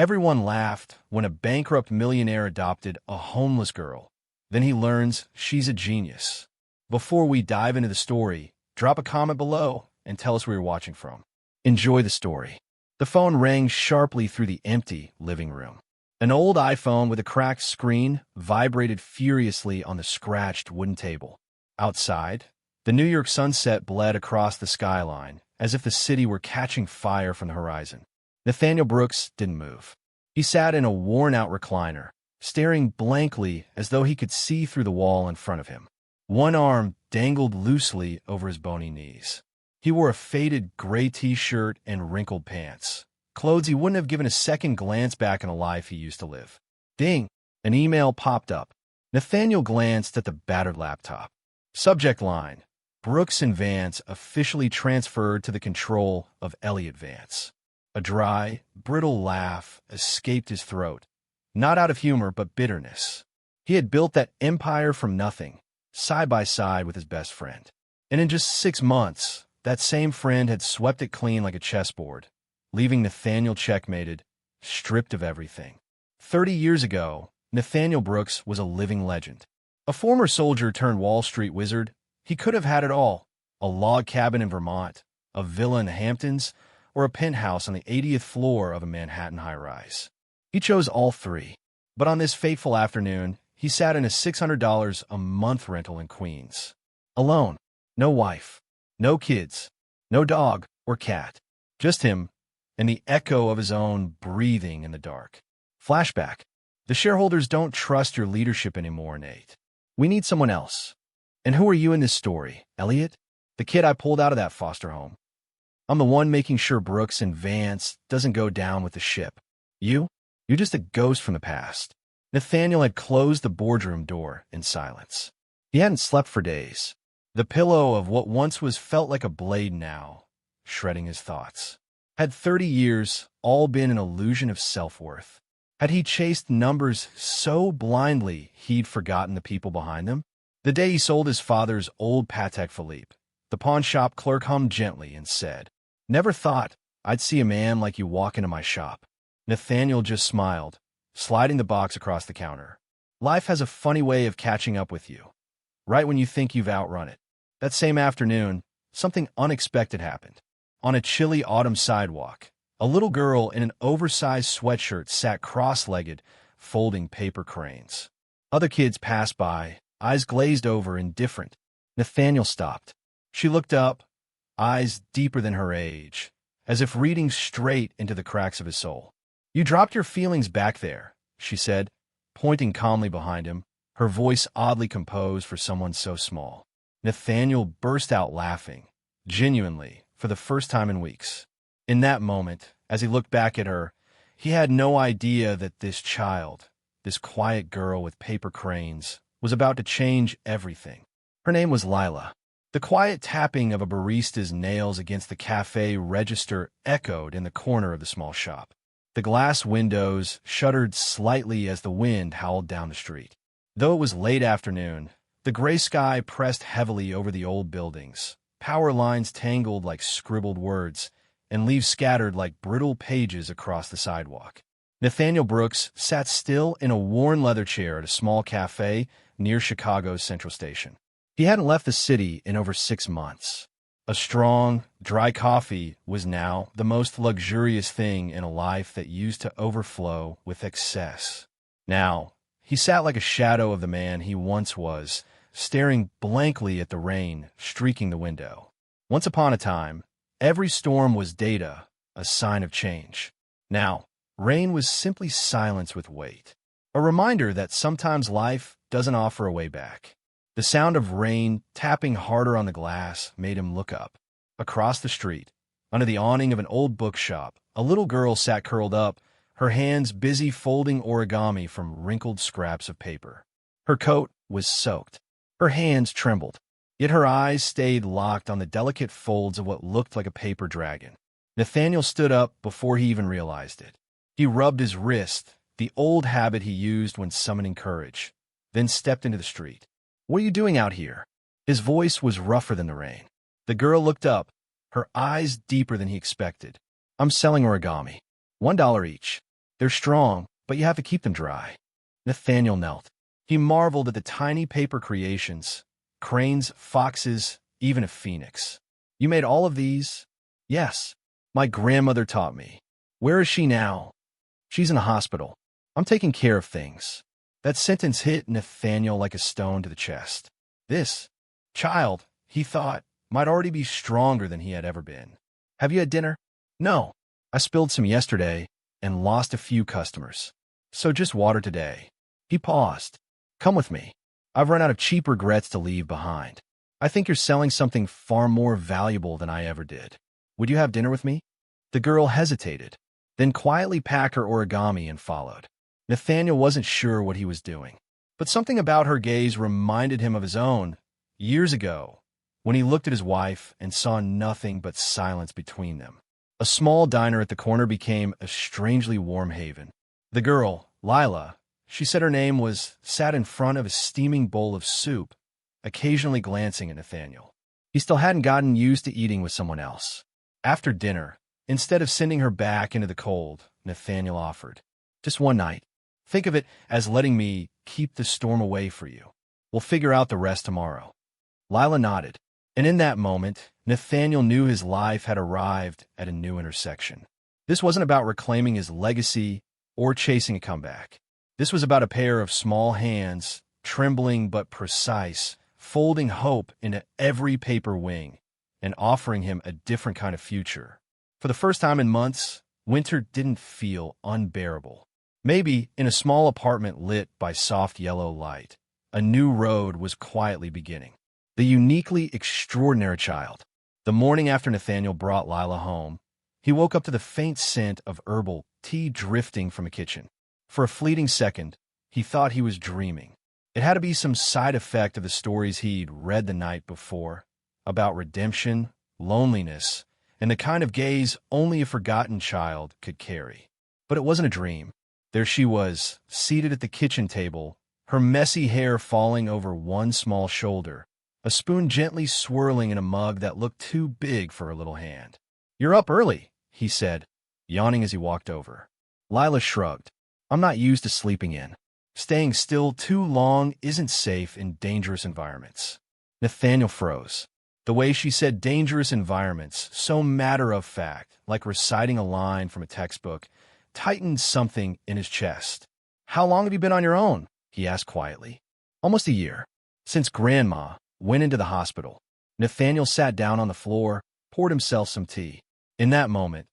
Everyone laughed when a bankrupt millionaire adopted a homeless girl. Then he learns she's a genius. Before we dive into the story, drop a comment below and tell us where you're watching from. Enjoy the story. The phone rang sharply through the empty living room. An old iPhone with a cracked screen vibrated furiously on the scratched wooden table. Outside, the New York sunset bled across the skyline, as if the city were catching fire from the horizon. Nathaniel Brooks didn't move. He sat in a worn-out recliner, staring blankly as though he could see through the wall in front of him. One arm dangled loosely over his bony knees. He wore a faded gray t-shirt and wrinkled pants, clothes he wouldn't have given a second glance back in a life he used to live. Ding! An email popped up. Nathaniel glanced at the battered laptop. Subject line: Brooks and Vance officially transferred to the control of Elliot Vance. A dry, brittle laugh escaped his throat, not out of humor but bitterness. He had built that empire from nothing, side by side with his best friend. And in just 6 months, that same friend had swept it clean like a chessboard, leaving Nathaniel checkmated, stripped of everything. 30 years ago, Nathaniel Brooks was a living legend. A former soldier turned Wall Street wizard. He could have had it all: a log cabin in Vermont, a villa in the Hamptons, or a penthouse on the 80th floor of a Manhattan high-rise. He chose all three. But on this fateful afternoon, he sat in a $600 a month rental in Queens. Alone. No wife. No kids. No dog or cat. Just him and the echo of his own breathing in the dark. Flashback. The shareholders don't trust your leadership anymore, Nate. We need someone else. And who are you in this story, Elliot? The kid I pulled out of that foster home. I'm the one making sure Brooks and Vance doesn't go down with the ship. You're just a ghost from the past. Nathaniel had closed the boardroom door in silence. He hadn't slept for days. The pillow of what once was felt like a blade now, shredding his thoughts. Had 30 years all been an illusion of self-worth? Had he chased numbers so blindly he'd forgotten the people behind them? The day he sold his father's old Patek Philippe, the pawn shop clerk hummed gently and said, "Never thought I'd see a man like you walk into my shop." Nathaniel just smiled, sliding the box across the counter. Life has a funny way of catching up with you, right when you think you've outrun it. That same afternoon, something unexpected happened. On a chilly autumn sidewalk, a little girl in an oversized sweatshirt sat cross-legged, folding paper cranes. Other kids passed by, eyes glazed over, indifferent. Nathaniel stopped. She looked up, eyes deeper than her age, as if reading straight into the cracks of his soul. "You dropped your feelings back there," she said, pointing calmly behind him, her voice oddly composed for someone so small. Nathaniel burst out laughing, genuinely, for the first time in weeks. In that moment, as he looked back at her, he had no idea that this child, this quiet girl with paper cranes, was about to change everything. Her name was Lila. The quiet tapping of a barista's nails against the cafe register echoed in the corner of the small shop. The glass windows shuddered slightly as the wind howled down the street. Though it was late afternoon, the gray sky pressed heavily over the old buildings. Power lines tangled like scribbled words, and leaves scattered like brittle pages across the sidewalk. Nathaniel Brooks sat still in a worn leather chair at a small cafe near Chicago's Central Station. He hadn't left the city in over 6 months. A strong, dry coffee was now the most luxurious thing in a life that used to overflow with excess. Now, he sat like a shadow of the man he once was, staring blankly at the rain streaking the window. Once upon a time, every storm was data, a sign of change. Now, rain was simply silence with weight, a reminder that sometimes life doesn't offer a way back. The sound of rain tapping harder on the glass made him look up. Across the street, under the awning of an old bookshop, a little girl sat curled up, her hands busy folding origami from wrinkled scraps of paper. Her coat was soaked. Her hands trembled, yet her eyes stayed locked on the delicate folds of what looked like a paper dragon. Nathaniel stood up before he even realized it. He rubbed his wrist, the old habit he used when summoning courage, then stepped into the street. "What are you doing out here?" His voice was rougher than the rain. The girl looked up, her eyes deeper than he expected. "I'm selling origami. $1 each." They're strong, but you have to keep them dry. Nathaniel knelt. He marveled at the tiny paper creations, cranes, foxes, even a phoenix. You made all of these? Yes. My grandmother taught me. Where is she now? She's in the hospital. I'm taking care of things. That sentence hit Nathaniel like a stone to the chest. This child, he thought, might already be stronger than he had ever been. Have you had dinner? No. I spilled some yesterday and lost a few customers. So just water today. He paused. Come with me. I've run out of cheap regrets to leave behind. I think you're selling something far more valuable than I ever did. Would you have dinner with me? The girl hesitated, then quietly packed her origami and followed. Nathaniel wasn't sure what he was doing, but something about her gaze reminded him of his own, years ago, when he looked at his wife and saw nothing but silence between them. A small diner at the corner became a strangely warm haven. The girl, Lila, she said her name was, sat in front of a steaming bowl of soup, occasionally glancing at Nathaniel. He still hadn't gotten used to eating with someone else. After dinner, instead of sending her back into the cold, Nathaniel offered, just one night. Think of it as letting me keep the storm away for you. We'll figure out the rest tomorrow. Lila nodded, and in that moment, Nathaniel knew his life had arrived at a new intersection. This wasn't about reclaiming his legacy or chasing a comeback. This was about a pair of small hands, trembling but precise, folding hope into every paper wing and offering him a different kind of future. For the first time in months, winter didn't feel unbearable. Maybe in a small apartment lit by soft yellow light, a new road was quietly beginning. The uniquely extraordinary child. The morning after Nathaniel brought Lila home, he woke up to the faint scent of herbal tea drifting from a kitchen. For a fleeting second, he thought he was dreaming. It had to be some side effect of the stories he'd read the night before, about redemption, loneliness, and the kind of gaze only a forgotten child could carry. But it wasn't a dream. There she was, seated at the kitchen table, her messy hair falling over one small shoulder, a spoon gently swirling in a mug that looked too big for her little hand. You're up early, he said, yawning as he walked over. Lila shrugged. I'm not used to sleeping in. Staying still too long isn't safe in dangerous environments. Nathaniel froze. The way she said dangerous environments, so matter-of-fact, like reciting a line from a textbook, tightened something in his chest. How long have you been on your own? He asked quietly. Almost a year. Since Grandma went into the hospital. Nathaniel sat down on the floor, poured himself some tea. In that moment,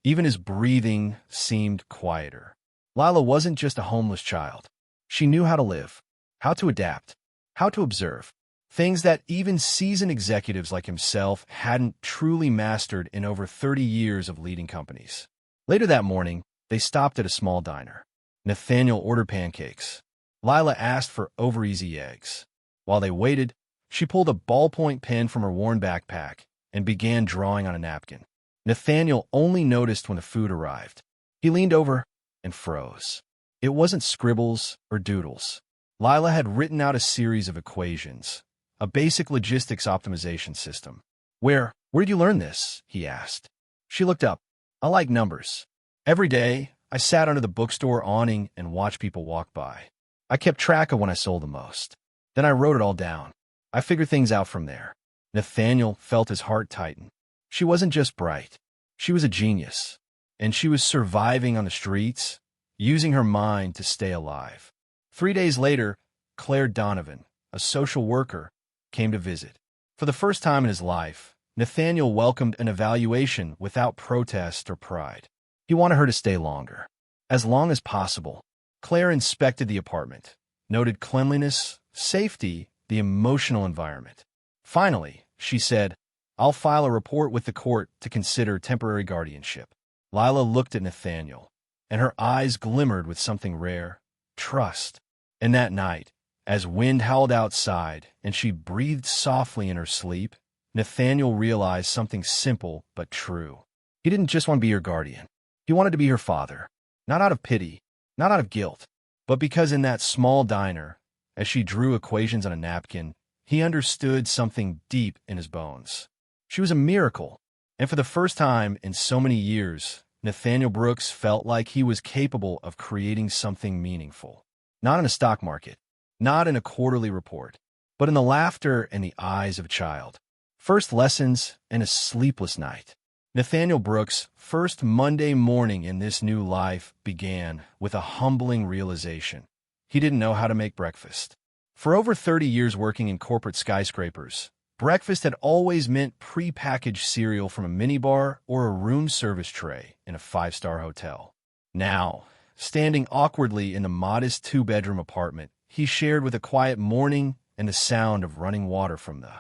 even his breathing seemed quieter. Lila wasn't just a homeless child. She knew how to live, how to adapt, how to observe. Things that even seasoned executives like himself hadn't truly mastered in over 30 years of leading companies. Later that morning, they stopped at a small diner. Nathaniel ordered pancakes. Lila asked for over-easy eggs. While they waited, she pulled a ballpoint pen from her worn backpack and began drawing on a napkin. Nathaniel only noticed when the food arrived. He leaned over and froze. It wasn't scribbles or doodles. Lila had written out a series of equations, a basic logistics optimization system. Where'd you learn this? He asked. She looked up. I like numbers. Every day, I sat under the bookstore awning and watched people walk by. I kept track of when I sold the most. Then I wrote it all down. I figured things out from there. Nathaniel felt his heart tighten. She wasn't just bright. She was a genius. And she was surviving on the streets, using her mind to stay alive. 3 days later, Claire Donovan, a social worker, came to visit. For the first time in his life, Nathaniel welcomed an evaluation without protest or pride. He wanted her to stay longer. As long as possible. Claire inspected the apartment, noted cleanliness, safety, the emotional environment. Finally, she said, I'll file a report with the court to consider temporary guardianship. Lila looked at Nathaniel, and her eyes glimmered with something rare, trust. And that night, as wind howled outside and she breathed softly in her sleep, Nathaniel realized something simple but true. He didn't just want to be her guardian. He wanted to be her father, not out of pity, not out of guilt, but because in that small diner, as she drew equations on a napkin, he understood something deep in his bones. She was a miracle, and for the first time in so many years, Nathaniel Brooks felt like he was capable of creating something meaningful. Not in a stock market, not in a quarterly report, but in the laughter and the eyes of a child. First lessons and a sleepless night. Nathaniel Brooks' first Monday morning in this new life began with a humbling realization. He didn't know how to make breakfast. For over 30 years working in corporate skyscrapers, breakfast had always meant pre-packaged cereal from a minibar or a room service tray in a five-star hotel. Now, standing awkwardly in the modest two-bedroom apartment, he shared with a quiet morning and the sound of running water from the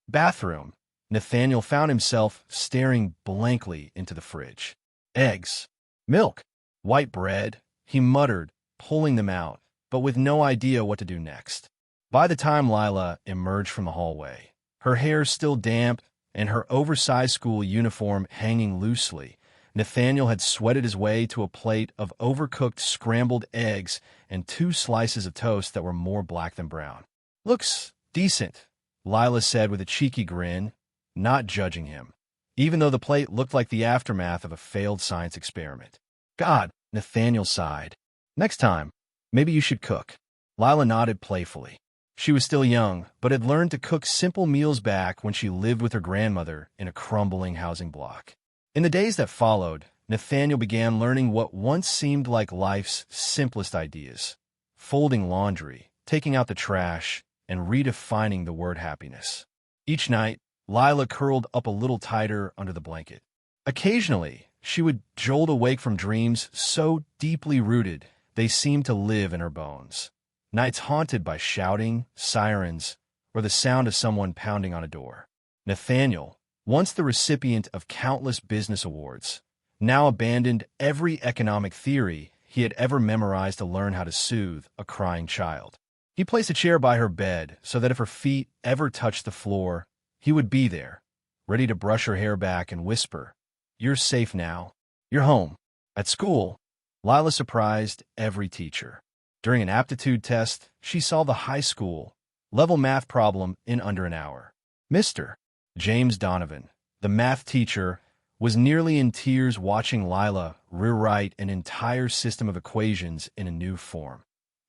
bathroom, Nathaniel found himself staring blankly into the fridge. Eggs, milk, white bread, he muttered, pulling them out, but with no idea what to do next. By the time Lila emerged from the hallway, her hair still damp and her oversized school uniform hanging loosely, Nathaniel had sweated his way to a plate of overcooked scrambled eggs and 2 slices of toast that were more black than brown. "Looks decent," Lila said with a cheeky grin, not judging him, even though the plate looked like the aftermath of a failed science experiment. "God," Nathaniel sighed. "Next time, maybe you should cook." Lila nodded playfully. She was still young, but had learned to cook simple meals back when she lived with her grandmother in a crumbling housing block. In the days that followed, Nathaniel began learning what once seemed like life's simplest ideas: folding laundry, taking out the trash, and redefining the word happiness. Each night, Lila curled up a little tighter under the blanket. Occasionally, she would jolt awake from dreams so deeply rooted they seemed to live in her bones. Nights haunted by shouting, sirens, or the sound of someone pounding on a door. Nathaniel, once the recipient of countless business awards, now abandoned every economic theory he had ever memorized to learn how to soothe a crying child. He placed a chair by her bed so that if her feet ever touched the floor, he would be there, ready to brush her hair back and whisper, "You're safe now. You're home." At school, Lila surprised every teacher. During an aptitude test, she solved a high school level math problem in under an hour. Mr. James Donovan, the math teacher, was nearly in tears watching Lila rewrite an entire system of equations in a new form,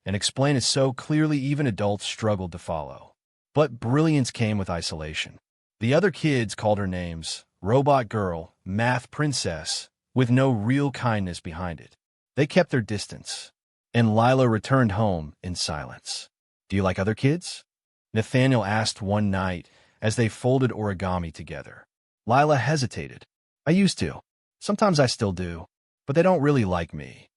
and explain it so clearly even adults struggled to follow. But brilliance came with isolation. The other kids called her names: Robot Girl, Math Princess, with no real kindness behind it. They kept their distance, and Lila returned home in silence. "Do you like other kids?" Nathaniel asked one night as they folded origami together. Lila hesitated. "I used to. Sometimes I still do, but they don't really like me."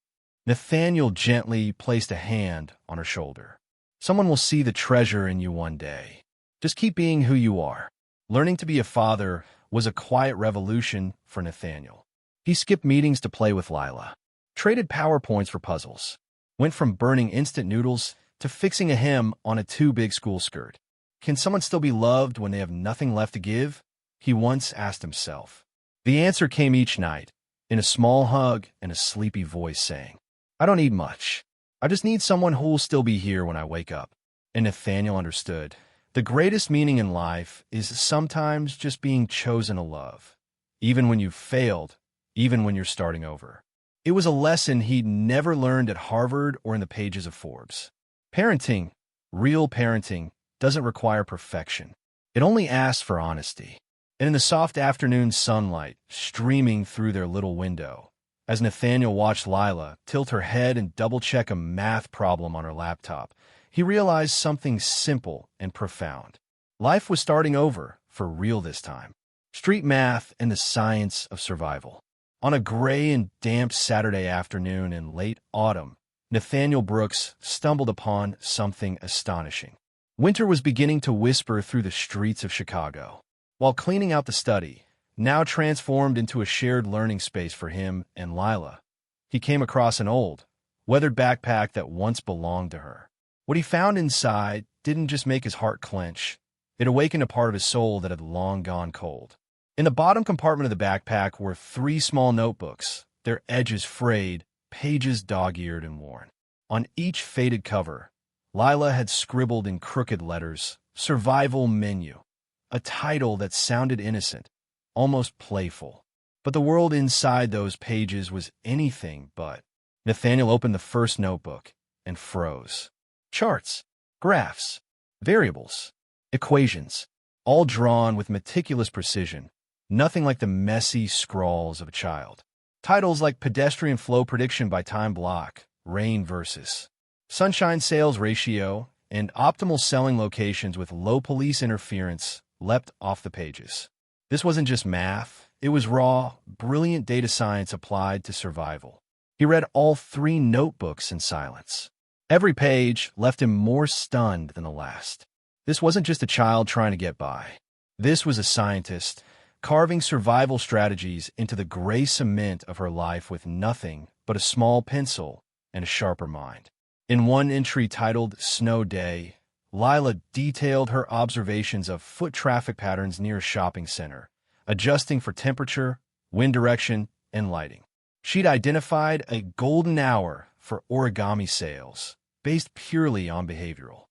Nathaniel gently placed a hand on her shoulder. "Someone will see the treasure in you one day. Just keep being who you are." Learning to be a father was a quiet revolution for Nathaniel. He skipped meetings to play with Lila, traded PowerPoints for puzzles, went from burning instant noodles to fixing a hem on a too big school skirt. Can someone still be loved when they have nothing left to give? He once asked himself. The answer came each night, in a small hug and a sleepy voice saying, "I don't need much. I just need someone who will still be here when I wake up." And Nathaniel understood. The greatest meaning in life is sometimes just being chosen to love, even when you've failed, even when you're starting over. It was a lesson he'd never learned at Harvard or in the pages of Forbes. Parenting, real parenting, doesn't require perfection. It only asks for honesty. And in the soft afternoon sunlight streaming through their little window, as Nathaniel watched Lila tilt her head and double-check a math problem on her laptop, he realized something simple and profound. Life was starting over, for real this time. Street math and the science of survival. On a gray and damp Saturday afternoon in late autumn, Nathaniel Brooks stumbled upon something astonishing. Winter was beginning to whisper through the streets of Chicago. While cleaning out the study, now transformed into a shared learning space for him and Lila, he came across an old, weathered backpack that once belonged to her. What he found inside didn't just make his heart clench. It awakened a part of his soul that had long gone cold. In the bottom compartment of the backpack were 3 small notebooks, their edges frayed, pages dog-eared and worn. On each faded cover, Lila had scribbled in crooked letters, "Survival Menu," a title that sounded innocent, almost playful. But the world inside those pages was anything but. Nathaniel opened the first notebook and froze. Charts, graphs, variables, equations, all drawn with meticulous precision, nothing like the messy scrawls of a child. Titles like Pedestrian Flow Prediction by Time Block, Rain versus Sunshine Sales Ratio, and optimal selling locations with low police interference leapt off the pages. This wasn't just math, it was raw, brilliant data science applied to survival. He read all 3 notebooks in silence. Every page left him more stunned than the last. This wasn't just a child trying to get by. This was a scientist carving survival strategies into the gray cement of her life with nothing but a small pencil and a sharper mind. In one entry titled Snow Day, Lila detailed her observations of foot traffic patterns near a shopping center, adjusting for temperature, wind direction, and lighting. She'd identified a golden hour for origami sales, based purely on behavioral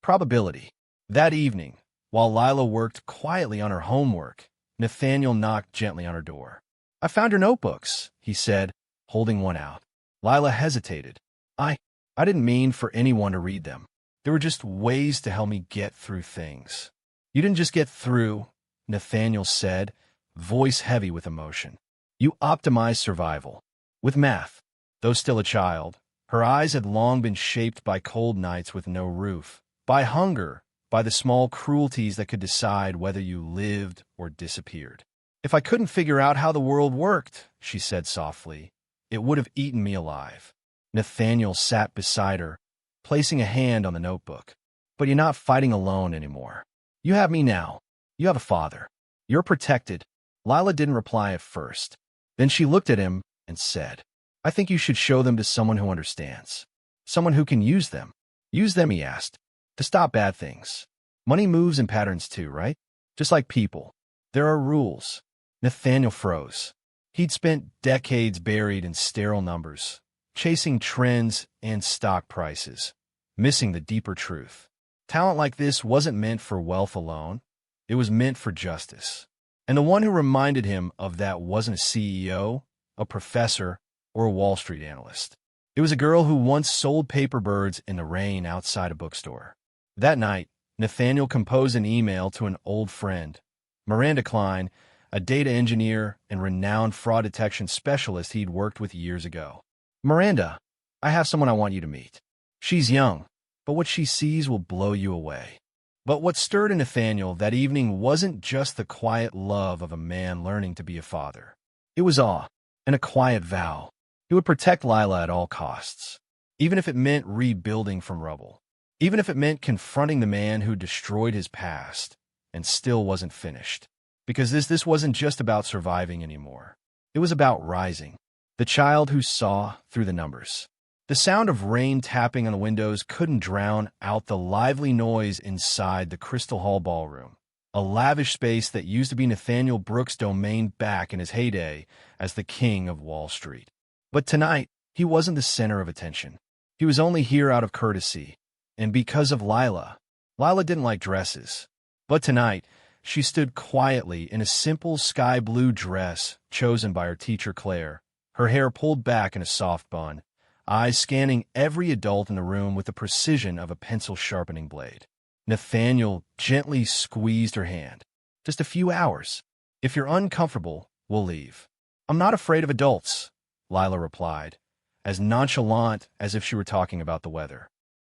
probability. That evening, while Lila worked quietly on her homework, Nathaniel knocked gently on her door. "I found your notebooks," he said, holding one out. Lila hesitated. I didn't mean for anyone to read them. They were just ways to help me get through things." "You didn't just get through," Nathaniel said, voice heavy with emotion. "You optimized survival. With math." Though still a child, her eyes had long been shaped by cold nights with no roof, by hunger, by the small cruelties that could decide whether you lived or disappeared. "If I couldn't figure out how the world worked," she said softly, "it would have eaten me alive." Nathaniel sat beside her, placing a hand on the notebook. "But you're not fighting alone anymore. You have me now. You have a father. You're protected." Lila didn't reply at first. Then she looked at him and said, "I think you should show them to someone who understands. Someone who can use them." "Use them," he asked, "to stop bad things. Money moves in patterns too, right? Just like people. There are rules." Nathaniel froze. He'd spent decades buried in sterile numbers, chasing trends and stock prices, missing the deeper truth. Talent like this wasn't meant for wealth alone. It was meant for justice. And the one who reminded him of that wasn't a CEO, a professor, or a Wall Street analyst. It was a girl who once sold paper birds in the rain outside a bookstore. That night, Nathaniel composed an email to an old friend, Miranda Klein, a data engineer and renowned fraud detection specialist he'd worked with years ago. "Miranda, I have someone I want you to meet. She's young, but what she sees will blow you away." But what stirred in Nathaniel that evening wasn't just the quiet love of a man learning to be a father. It was awe and a quiet vow. He would protect Lila at all costs, even if it meant rebuilding from rubble, even if it meant confronting the man who destroyed his past and still wasn't finished. Because this wasn't just about surviving anymore. It was about rising. The child who saw through the numbers. The sound of rain tapping on the windows couldn't drown out the lively noise inside the Crystal Hall Ballroom, a lavish space that used to be Nathaniel Brooks' domain back in his heyday as the king of Wall Street. But tonight, he wasn't the center of attention. He was only here out of courtesy, and because of Lila. Lila didn't like dresses. But tonight, she stood quietly in a simple sky blue dress chosen by her teacher Claire, her hair pulled back in a soft bun, eyes scanning every adult in the room with the precision of a pencil-sharpening blade. Nathaniel gently squeezed her hand. "Just a few hours. If you're uncomfortable, we'll leave." "I'm not afraid of adults," Lila replied, as nonchalant as if she were talking about the weather.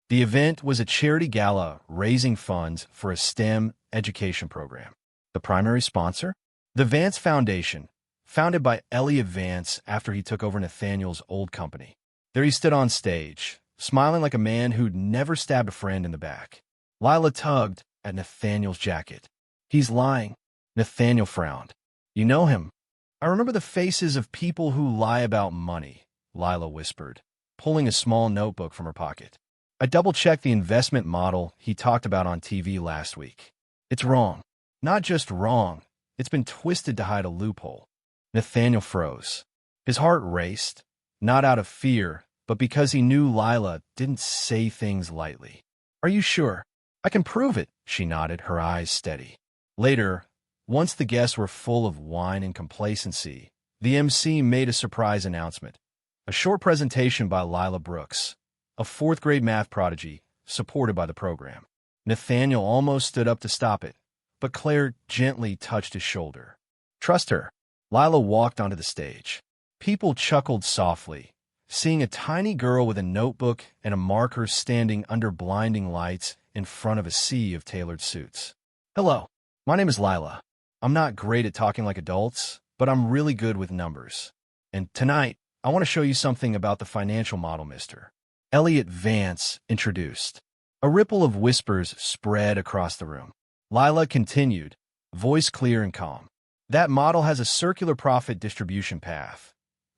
The event was a charity gala raising funds for a STEM education program. The primary sponsor? The Vance Foundation, founded by Elliot Vance after he took over Nathaniel's old company. There he stood on stage, smiling like a man who'd never stabbed a friend in the back. Lila tugged at Nathaniel's jacket. "He's lying." Nathaniel frowned. "You know him." "I remember the faces of people who lie about money," Lila whispered, pulling a small notebook from her pocket. "I double-checked the investment model he talked about on TV last week. It's wrong. Not just wrong, it's been twisted to hide a loophole." Nathaniel froze. His heart raced, not out of fear, but because he knew Lila didn't say things lightly. "Are you sure?" "I can prove it," she nodded, her eyes steady. Later, once the guests were full of wine and complacency, The MC made a surprise announcement. A short presentation by Lila Brooks, a fourth-grade math prodigy, supported by the program. Nathaniel almost stood up to stop it, but Claire gently touched his shoulder. Trust her. Lila walked onto the stage. People chuckled softly, seeing a tiny girl with a notebook and a marker standing under blinding lights in front of a sea of tailored suits. Hello, my name is Lila. I'm not great at talking like adults, but I'm really good with numbers. And tonight, I want to show you something about the financial model, Mr. Elliot Vance introduced. A ripple of whispers spread across the room. Lila continued, voice clear and calm. That model has a circular profit distribution path,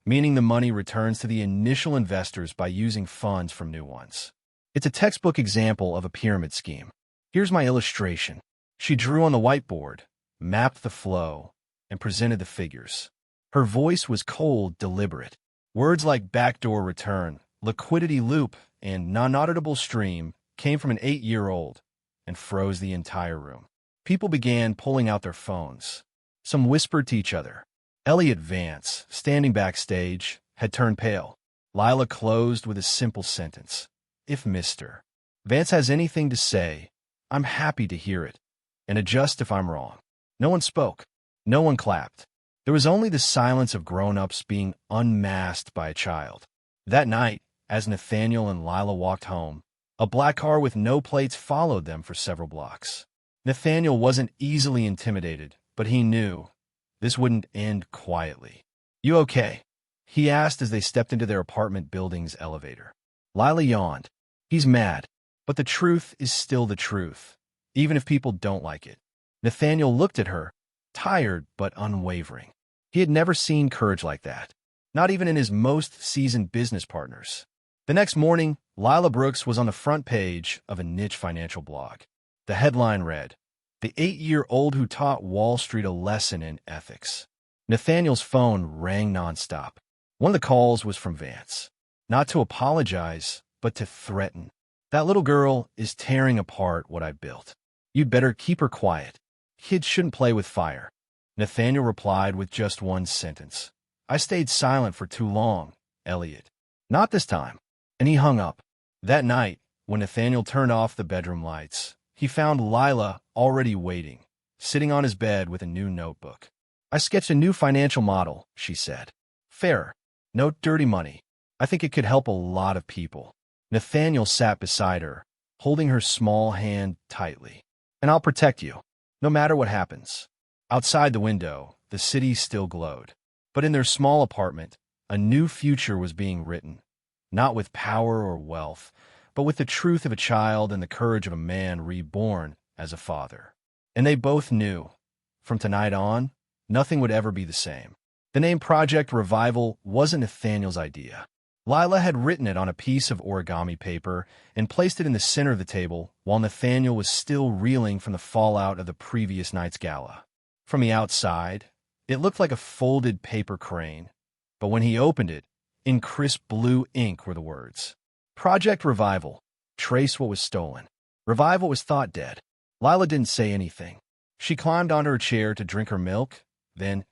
meaning the money returns to the initial investors by using funds from new ones. It's a textbook example of a pyramid scheme. Here's my illustration. She drew on the whiteboard, mapped the flow, and presented the figures. Her voice was cold, deliberate. Words like backdoor return, liquidity loop, and non-auditable stream came from an 8-year-old and froze the entire room. People began pulling out their phones. Some whispered to each other. Elliot Vance, standing backstage, had turned pale. Lila closed with a simple sentence. If Mr. Vance has anything to say, I'm happy to hear it, and adjust if I'm wrong. No one spoke. No one clapped. There was only the silence of grown-ups being unmasked by a child. That night, as Nathaniel and Lila walked home, a black car with no plates followed them for several blocks. Nathaniel wasn't easily intimidated, but he knew this wouldn't end quietly. You okay? He asked as they stepped into their apartment building's elevator. Lila yawned. He's mad, but the truth is still the truth, even if people don't like it. Nathaniel looked at her, tired but unwavering. He had never seen courage like that, not even in his most seasoned business partners. The next morning, Lila Brooks was on the front page of a niche financial blog. The headline read, "The 8-year-old who taught Wall Street a lesson in ethics." Nathaniel's phone rang nonstop. One of the calls was from Vance. Not to apologize, but to threaten. That little girl is tearing apart what I built. You'd better keep her quiet. Kids shouldn't play with fire. Nathaniel replied with just one sentence. I stayed silent for too long, Elliot. Not this time. And he hung up. That night, when Nathaniel turned off the bedroom lights, he found Lila already waiting, sitting on his bed with a new notebook. I sketched a new financial model, she said. Fair. No dirty money. I think it could help a lot of people. Nathaniel sat beside her, holding her small hand tightly. And I'll protect you, no matter what happens. Outside the window, the city still glowed. But in their small apartment, a new future was being written. Not with power or wealth, but with the truth of a child and the courage of a man reborn as a father. And they both knew, from tonight on, nothing would ever be the same. The name Project Revival wasn't Nathaniel's idea. Lila had written it on a piece of origami paper and placed it in the center of the table while Nathaniel was still reeling from the fallout of the previous night's gala. From the outside, it looked like a folded paper crane, but when he opened it, in crisp blue ink were the words, Project Revival, trace what was stolen. Revival was thought dead. Lila didn't say anything. She climbed onto her chair to drink her milk, then,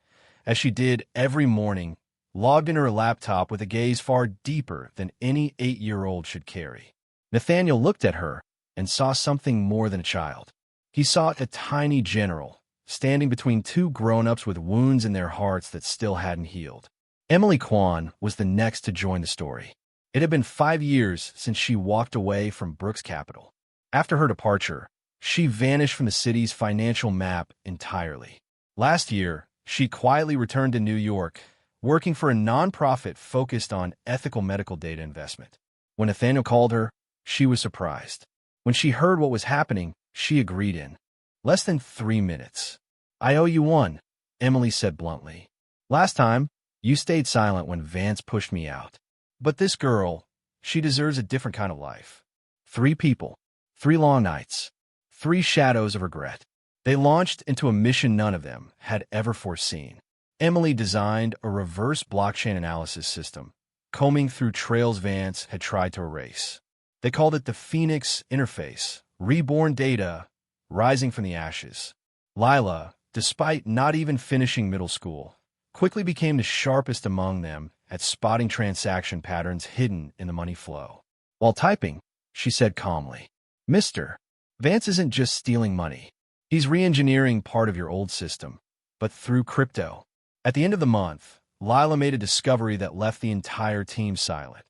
as she did every morning, logged into her laptop with a gaze far deeper than any 8-year-old should carry. Nathaniel looked at her and saw something more than a child. He saw a tiny general, standing between two grown-ups with wounds in their hearts that still hadn't healed. Emily Kwan was the next to join the story. It had been 5 years since she walked away from Brooks Capital. After her departure, she vanished from the city's financial map entirely. Last year, she quietly returned to New York, working for a nonprofit focused on ethical medical data investment. When Nathaniel called her, she was surprised. When she heard what was happening, she agreed in less than 3 minutes. I owe you one, Emily said bluntly. Last time, you stayed silent when Vance pushed me out. But this girl, she deserves a different kind of life. 3 people, 3 long nights, 3 shadows of regret. They launched into a mission none of them had ever foreseen. Emily designed a reverse blockchain analysis system, combing through trails Vance had tried to erase. They called it the Phoenix Interface, reborn data rising from the ashes. Lila, despite not even finishing middle school, quickly became the sharpest among them at spotting transaction patterns hidden in the money flow. While typing, she said calmly, "Mr. Vance isn't just stealing money. He's re-engineering part of your old system, but through crypto." At the end of the month, Lila made a discovery that left the entire team silent.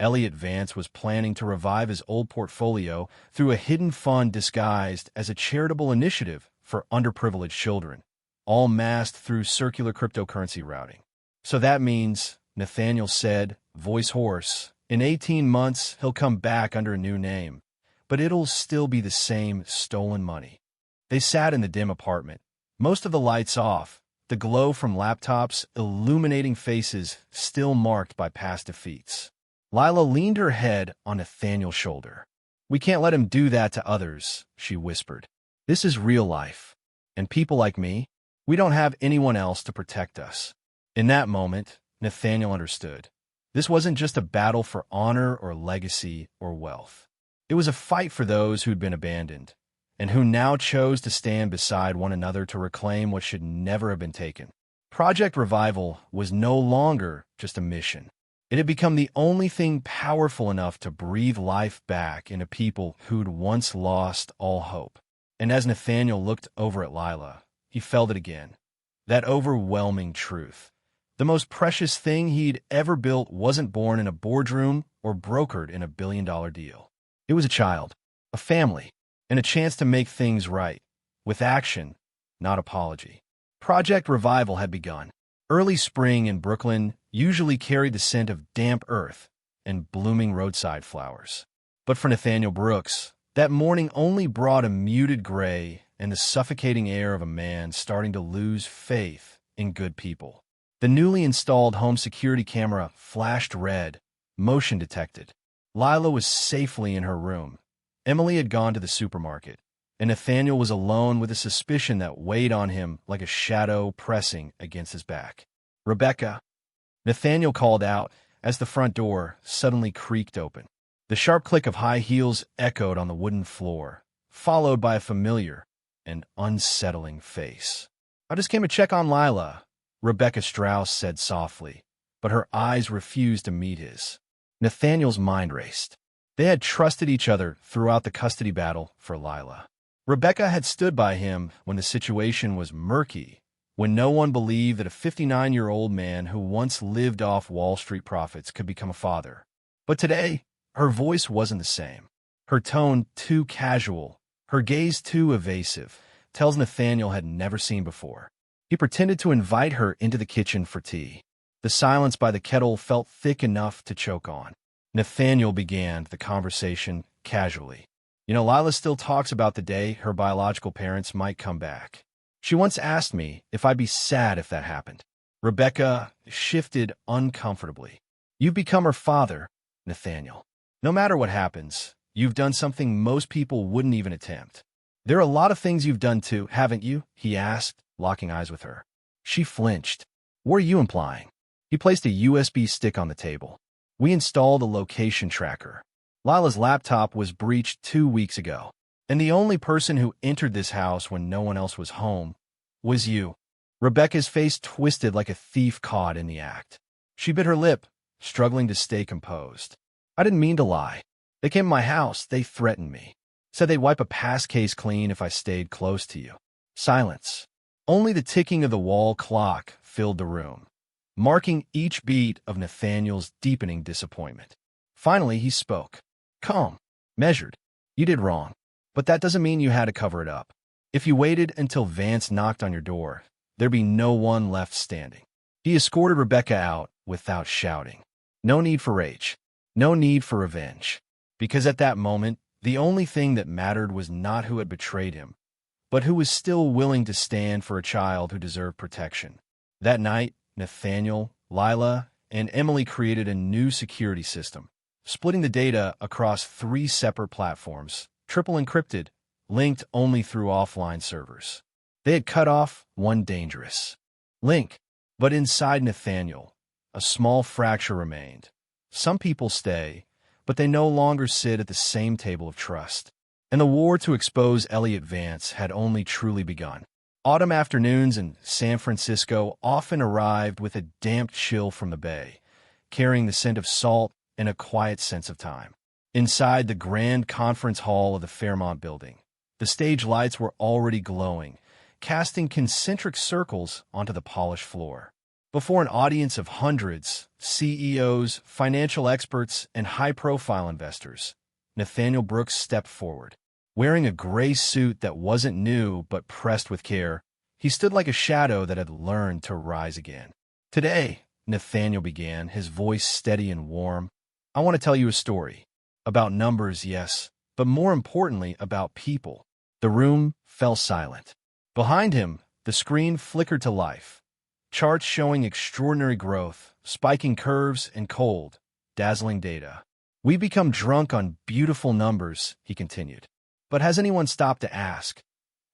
Elliot Vance was planning to revive his old portfolio through a hidden fund disguised as a charitable initiative for underprivileged children, all masked through circular cryptocurrency routing. "So that means," Nathaniel said, voice hoarse, "in 18 months he'll come back under a new name, but it'll still be the same stolen money." They sat in the dim apartment, most of the lights off, the glow from laptops illuminating faces still marked by past defeats. Lila leaned her head on Nathaniel's shoulder. "We can't let him do that to others," she whispered. "This is real life. And people like me, we don't have anyone else to protect us." In that moment, Nathaniel understood. This wasn't just a battle for honor or legacy or wealth. It was a fight for those who'd been abandoned, and who now chose to stand beside one another to reclaim what should never have been taken. Project Revival was no longer just a mission. It had become the only thing powerful enough to breathe life back into people who'd once lost all hope. And as Nathaniel looked over at Lila, he felt it again. That overwhelming truth. The most precious thing he'd ever built wasn't born in a boardroom or brokered in a billion-dollar deal. It was a child, a family, and a chance to make things right, with action, not apology. Project Revival had begun. Early spring in Brooklyn usually carried the scent of damp earth and blooming roadside flowers. But for Nathaniel Brooks, that morning only brought a muted gray and the suffocating air of a man starting to lose faith in good people. The newly installed home security camera flashed red, motion detected. Lila was safely in her room. Emily had gone to the supermarket, and Nathaniel was alone with a suspicion that weighed on him like a shadow pressing against his back. "Rebecca," Nathaniel called out as the front door suddenly creaked open. The sharp click of high heels echoed on the wooden floor, followed by a familiar and unsettling face. "I just came to check on Lila," Rebecca Strauss said softly, but her eyes refused to meet his. Nathaniel's mind raced. They had trusted each other throughout the custody battle for Lila. Rebecca had stood by him when the situation was murky, when no one believed that a 59-year-old man who once lived off Wall Street profits could become a father. But today, her voice wasn't the same. Her tone too casual, her gaze too evasive, tells Nathaniel had never seen before. He pretended to invite her into the kitchen for tea. The silence by the kettle felt thick enough to choke on. Nathaniel began the conversation casually. "You know, Lila still talks about the day her biological parents might come back. She once asked me if I'd be sad if that happened." Rebecca shifted uncomfortably. "You've become her father, Nathaniel. No matter what happens, you've done something most people wouldn't even attempt. There are a lot of things you've done too, haven't you?" he asked, locking eyes with her. She flinched. "What are you implying?" He placed a USB stick on the table. "We installed a location tracker. Lila's laptop was breached 2 weeks ago, and the only person who entered this house when no one else was home was you." Rebecca's face twisted like a thief caught in the act. She bit her lip, struggling to stay composed. "I didn't mean to lie. They came to my house. They threatened me. Said they'd wipe a past case clean if I stayed close to you." Silence. Only the ticking of the wall clock filled the room, marking each beat of Nathaniel's deepening disappointment. Finally, he spoke. Calm, measured. "You did wrong, but that doesn't mean you had to cover it up. If you waited until Vance knocked on your door, there'd be no one left standing." He escorted Rebecca out without shouting. No need for rage. No need for revenge. Because at that moment, the only thing that mattered was not who had betrayed him, but who was still willing to stand for a child who deserved protection. That night, Nathaniel, Lila, and Emily created a new security system, splitting the data across 3 separate platforms, triple encrypted, linked only through offline servers. They had cut off one dangerous link, but inside Nathaniel, a small fracture remained. Some people stay, but they no longer sit at the same table of trust. And the war to expose Elliot Vance had only truly begun. Autumn afternoons in San Francisco often arrived with a damp chill from the bay, carrying the scent of salt and a quiet sense of time. Inside the grand conference hall of the Fairmont building, the stage lights were already glowing, casting concentric circles onto the polished floor. Before an audience of hundreds, CEOs, financial experts, and high-profile investors, Nathaniel Brooks stepped forward. Wearing a gray suit that wasn't new but pressed with care, he stood like a shadow that had learned to rise again. "Today," Nathaniel began, his voice steady and warm, "I want to tell you a story. About numbers, yes, but more importantly, about people." The room fell silent. Behind him, the screen flickered to life. Charts showing extraordinary growth, spiking curves, and cold, dazzling data. "We become drunk on beautiful numbers," he continued. "But has anyone stopped to ask,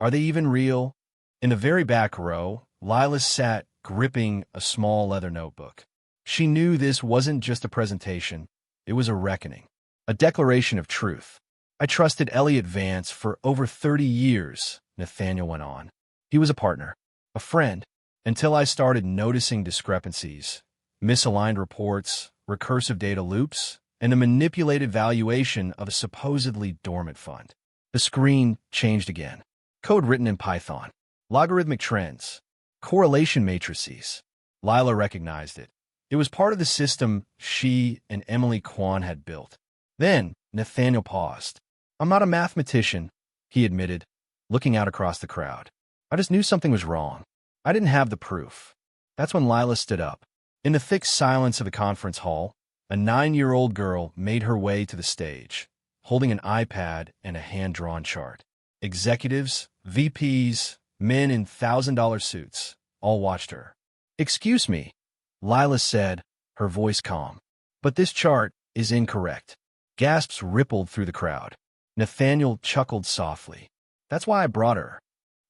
are they even real?" In the very back row, Lila sat gripping a small leather notebook. She knew this wasn't just a presentation, it was a reckoning, a declaration of truth. "I trusted Elliot Vance for over 30 years, Nathaniel went on. "He was a partner, a friend, until I started noticing discrepancies, misaligned reports, recursive data loops, and the manipulated valuation of a supposedly dormant fund." The screen changed again. Code written in Python. Logarithmic trends. Correlation matrices. Lila recognized it. It was part of the system she and Emily Kwan had built. Then Nathaniel paused. "I'm not a mathematician," he admitted, looking out across the crowd. "I just knew something was wrong. I didn't have the proof." That's when Lila stood up. In the thick silence of the conference hall, a 9-year-old girl made her way to the stage, holding an iPad and a hand-drawn chart. Executives, VPs, men in $1,000 suits, all watched her. "Excuse me," Lila said, her voice calm, "but this chart is incorrect." Gasps rippled through the crowd. Nathaniel chuckled softly. "That's why I brought her."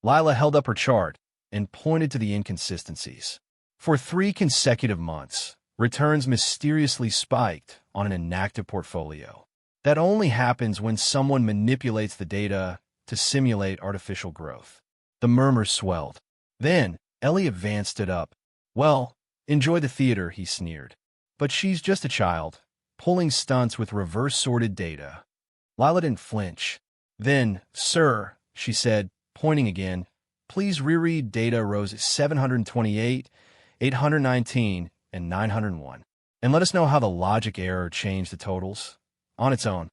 Lila held up her chart and pointed to the inconsistencies. For 3 consecutive months, returns mysteriously spiked on an inactive portfolio. That only happens when someone manipulates the data to simulate artificial growth. The murmurs swelled. Then Elliot Vance stood up. "Well, enjoy the theater," he sneered. "But she's just a child, pulling stunts with reverse-sorted data." Lila didn't flinch. "Then, sir," she said, pointing again, "please reread data rows 728, 819, and 901, and let us know how the logic error changed the totals." On its own,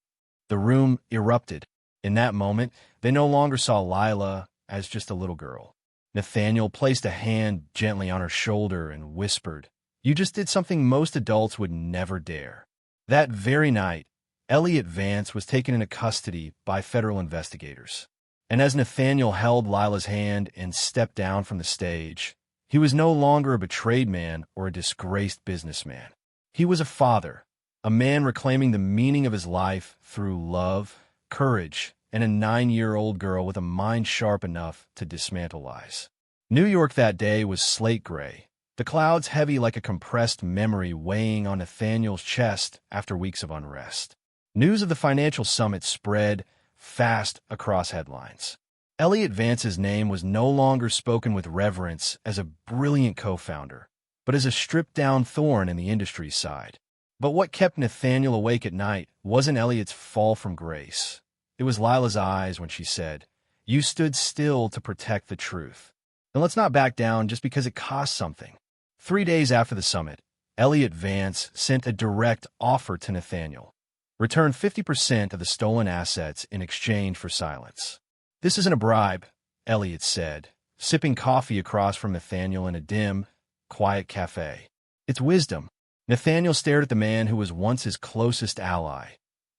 the room erupted. In that moment, they no longer saw Lila as just a little girl. Nathaniel placed a hand gently on her shoulder and whispered, "You just did something most adults would never dare." That very night, Elliot Vance was taken into custody by federal investigators. And as Nathaniel held Lila's hand and stepped down from the stage, he was no longer a betrayed man or a disgraced businessman. He was a father, a man reclaiming the meaning of his life through love, courage, and a 9-year-old girl with a mind sharp enough to dismantle lies. New York that day was slate gray, the clouds heavy like a compressed memory weighing on Nathaniel's chest after weeks of unrest. News of the financial summit spread fast across headlines. Elliot Vance's name was no longer spoken with reverence as a brilliant co-founder, but as a stripped-down thorn in the industry's side. But what kept Nathaniel awake at night wasn't Elliot's fall from grace. It was Lila's eyes when she said, "You stood still to protect the truth. And let's not back down just because it costs something." 3 days after the summit, Elliot Vance sent a direct offer to Nathaniel. Return 50% of the stolen assets in exchange for silence. "This isn't a bribe," Elliot said, sipping coffee across from Nathaniel in a dim, quiet cafe. "It's wisdom." Nathaniel stared at the man who was once his closest ally,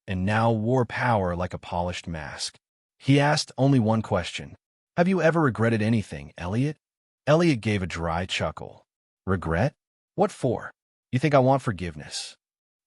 and now wore power like a polished mask. He asked only one question. "Have you ever regretted anything, Elliot?" Elliot gave a dry chuckle. "Regret? What for?" "You think I want forgiveness?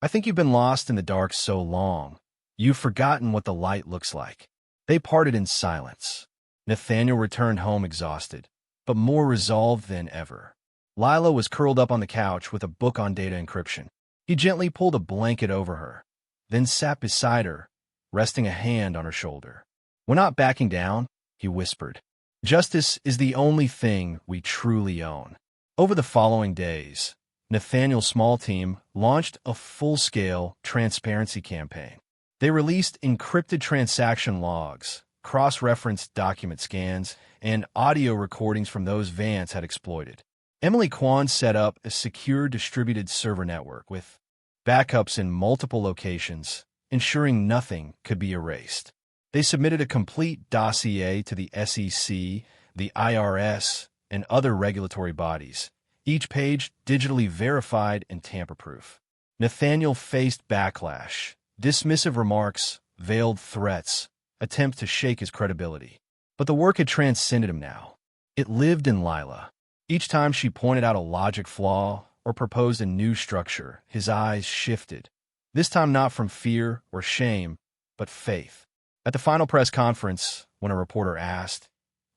I think you've been lost in the dark so long, you've forgotten what the light looks like." They parted in silence. Nathaniel returned home exhausted, but more resolved than ever. Lila was curled up on the couch with a book on data encryption. He gently pulled a blanket over her, then sat beside her, resting a hand on her shoulder. "We're not backing down," he whispered. Justice is the only thing we truly own. Over the following days, Nathaniel's small team launched a full-scale transparency campaign. They released encrypted transaction logs, cross-referenced document scans, and audio recordings from those Vance had exploited. Emily Kwan set up a secure distributed server network with backups in multiple locations, ensuring nothing could be erased. They submitted a complete dossier to the SEC, the IRS, and other regulatory bodies, each page digitally verified and tamper-proof. Nathaniel faced backlash, dismissive remarks, veiled threats, attempts to shake his credibility. But the work had transcended him now. It lived in Lila. Each time she pointed out a logic flaw or proposed a new structure, his eyes shifted. This time not from fear or shame, but faith. At the final press conference, when a reporter asked,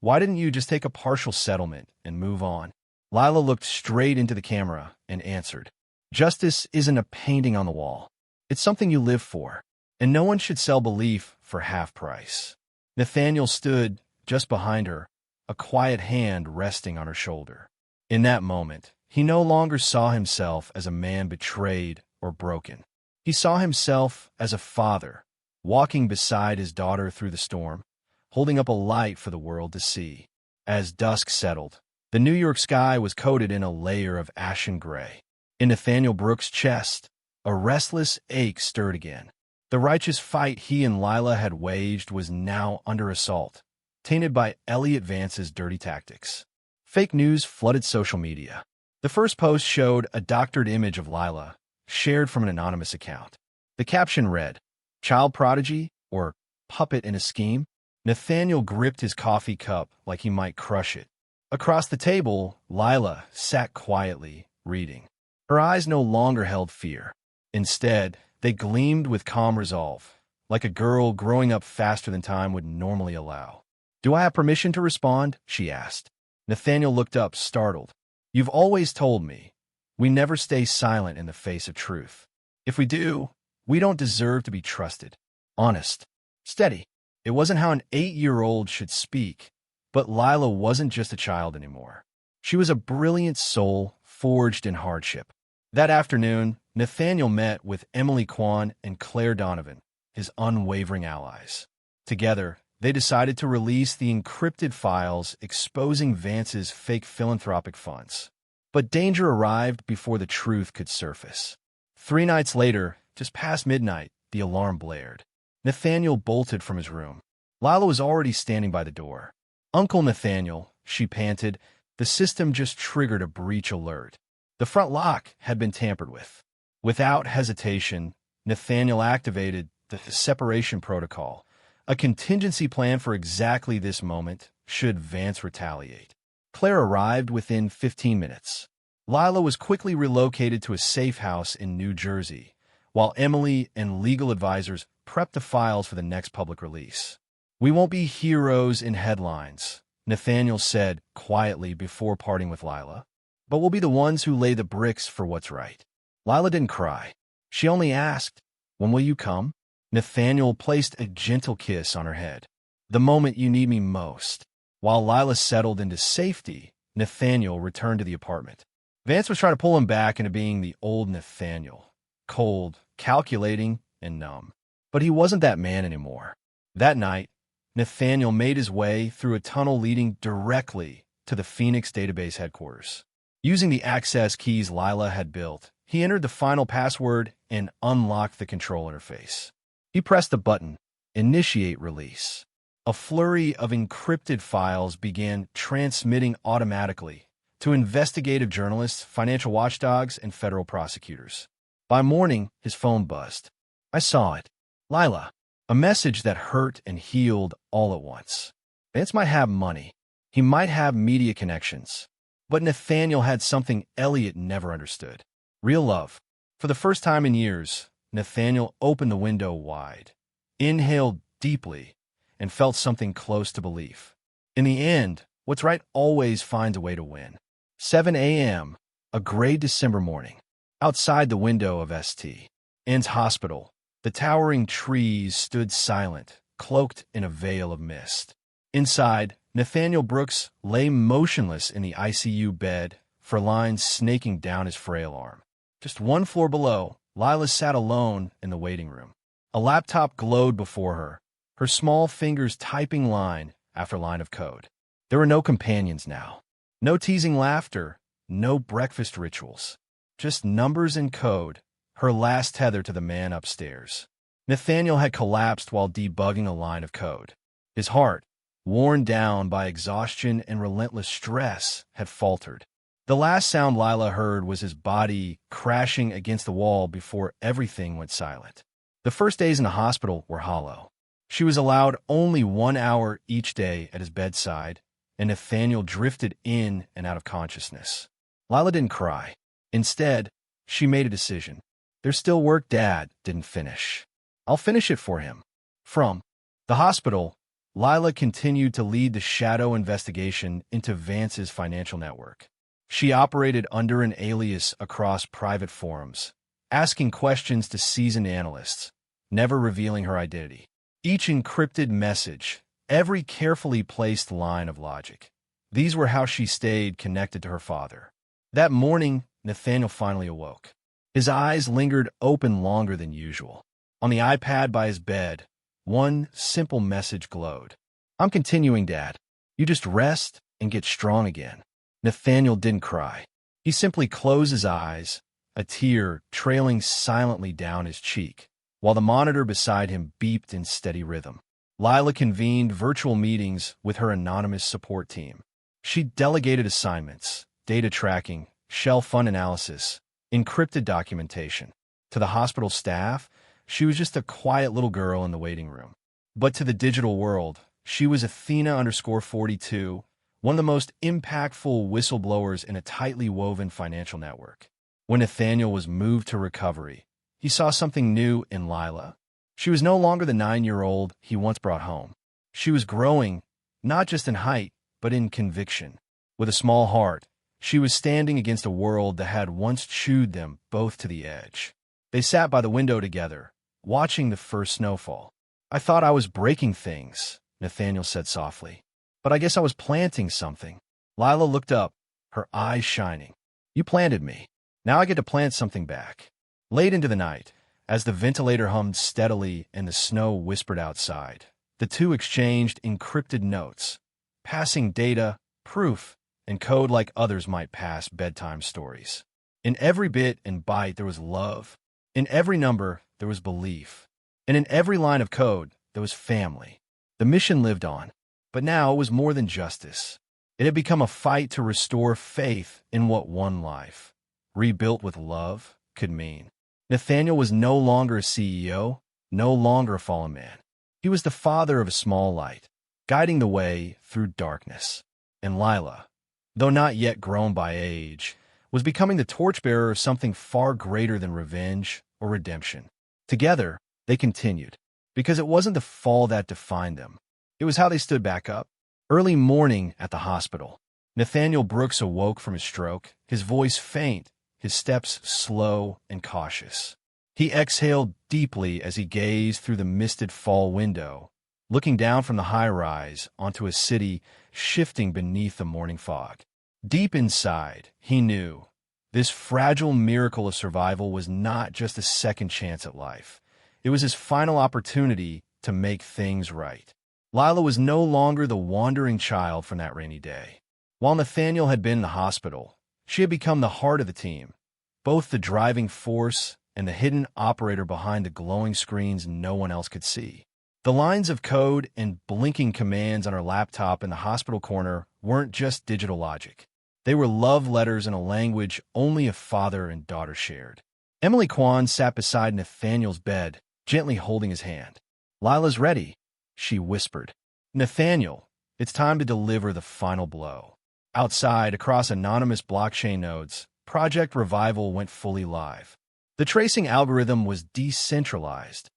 "Why didn't you just take a partial settlement and move on?" Lila looked straight into the camera and answered, "Justice isn't a painting on the wall. It's something you live for, and no one should sell belief for half price." Nathaniel stood just behind her, a quiet hand resting on her shoulder. In that moment, he no longer saw himself as a man betrayed or broken. He saw himself as a father, walking beside his daughter through the storm, holding up a light for the world to see. As dusk settled, the New York sky was coated in a layer of ashen gray. In Nathaniel Brooks' chest, a restless ache stirred again. The righteous fight he and Lila had waged was now under assault, tainted by Elliot Vance's dirty tactics. Fake news flooded social media. The first post showed a doctored image of Lila, shared from an anonymous account. The caption read, "Child prodigy or puppet in a scheme?" Nathaniel gripped his coffee cup like he might crush it. Across the table, Lila sat quietly, reading. Her eyes no longer held fear. Instead, they gleamed with calm resolve, like a girl growing up faster than time would normally allow. "Do I have permission to respond?" she asked. Nathaniel looked up, startled. "You've always told me. We never stay silent in the face of truth. If we do, we don't deserve to be trusted. Honest. Steady." It wasn't how an 8-year-old should speak, but Lila wasn't just a child anymore. She was a brilliant soul forged in hardship. That afternoon, Nathaniel met with Emily Kwan and Claire Donovan, his unwavering allies. Together, they decided to release the encrypted files exposing Vance's fake philanthropic funds. But danger arrived before the truth could surface. 3 nights later, just past midnight, the alarm blared. Nathaniel bolted from his room. Lila was already standing by the door. "Uncle Nathaniel," she panted, "the system just triggered a breach alert. The front lock had been tampered with." Without hesitation, Nathaniel activated the separation protocol, a contingency plan for exactly this moment should Vance retaliate. Claire arrived within 15 minutes. Lila was quickly relocated to a safe house in New Jersey, while Emily and legal advisors prepped the files for the next public release. "We won't be heroes in headlines," Nathaniel said quietly before parting with Lila, "but we'll be the ones who lay the bricks for what's right." Lila didn't cry. She only asked, "When will you come?" Nathaniel placed a gentle kiss on her head. "The moment you need me most." While Lila settled into safety, Nathaniel returned to the apartment. Vance was trying to pull him back into being the old Nathaniel, cold, calculating, and numb. But he wasn't that man anymore. That night, Nathaniel made his way through a tunnel leading directly to the Phoenix database headquarters. Using the access keys Lila had built, he entered the final password and unlocked the control interface. He pressed the button, Initiate Release. A flurry of encrypted files began transmitting automatically to investigative journalists, financial watchdogs, and federal prosecutors. By morning, his phone buzzed. "I saw it. Lila." A message that hurt and healed all at once. Vance might have money. He might have media connections. But Nathaniel had something Elliot never understood. Real love. For the first time in years, Nathaniel opened the window wide, inhaled deeply, and felt something close to belief. In the end, what's right always finds a way to win. 7 a.m., a gray December morning. Outside the window of St. Anne's Hospital, the towering trees stood silent, cloaked in a veil of mist. Inside, Nathaniel Brooks lay motionless in the ICU bed, for lines snaking down his frail arm. Just one floor below, Lila sat alone in the waiting room. A laptop glowed before her, her small fingers typing line after line of code. There were no companions now. No teasing laughter, no breakfast rituals. Just numbers and code, her last tether to the man upstairs. Nathaniel had collapsed while debugging a line of code. His heart, worn down by exhaustion and relentless stress, had faltered. The last sound Lila heard was his body crashing against the wall before everything went silent. The first days in the hospital were hollow. She was allowed only 1 hour each day at his bedside, and Nathaniel drifted in and out of consciousness. Lila didn't cry. Instead, she made a decision. There's still work Dad didn't finish. I'll finish it for him. From the hospital, Lila continued to lead the shadow investigation into Vance's financial network. She operated under an alias across private forums, asking questions to seasoned analysts, never revealing her identity. Each encrypted message, every carefully placed line of logic. These were how she stayed connected to her father. That morning, Nathaniel finally awoke. His eyes lingered open longer than usual. On the iPad by his bed, one simple message glowed. I'm continuing, Dad. You just rest and get strong again. Nathaniel didn't cry. He simply closed his eyes, a tear trailing silently down his cheek, while the monitor beside him beeped in steady rhythm. Lila convened virtual meetings with her anonymous support team. She delegated assignments, data tracking, shell fund analysis, encrypted documentation. To the hospital staff, she was just a quiet little girl in the waiting room. But to the digital world, she was Athena_42, one of the most impactful whistleblowers in a tightly woven financial network. When Nathaniel was moved to recovery, he saw something new in Lila. She was no longer the 9-year-old he once brought home. She was growing, not just in height, but in conviction. With a small heart, she was standing against a world that had once chewed them both to the edge. They sat by the window together, watching the first snowfall. I thought I was breaking things, Nathaniel said softly. But I guess I was planting something. Lila looked up, her eyes shining. You planted me. Now I get to plant something back. Late into the night, as the ventilator hummed steadily and the snow whispered outside, the two exchanged encrypted notes, passing data, proof, and code like others might pass bedtime stories. In every bit and byte there was love. In every number there was belief. And in every line of code there was family. The mission lived on. But now it was more than justice. It had become a fight to restore faith in what one life, rebuilt with love, could mean. Nathaniel was no longer a CEO, no longer a fallen man. He was the father of a small light, guiding the way through darkness. And Lila, though not yet grown by age, was becoming the torchbearer of something far greater than revenge or redemption. Together, they continued, because it wasn't the fall that defined them. It was how they stood back up. Early morning at the hospital, Nathaniel Brooks awoke from his stroke, his voice faint, his steps slow and cautious. He exhaled deeply as he gazed through the misted fall window, looking down from the high-rise onto a city shifting beneath the morning fog. Deep inside, he knew this fragile miracle of survival was not just a second chance at life. It was his final opportunity to make things right. Lila was no longer the wandering child from that rainy day. While Nathaniel had been in the hospital, she had become the heart of the team, both the driving force and the hidden operator behind the glowing screens no one else could see. The lines of code and blinking commands on her laptop in the hospital corner weren't just digital logic. They were love letters in a language only a father and daughter shared. Emily Kwan sat beside Nathaniel's bed, gently holding his hand. Lila's ready, she whispered. Nathaniel, it's time to deliver the final blow. Outside, across anonymous blockchain nodes, Project Revival went fully live. The tracing algorithm was decentralized,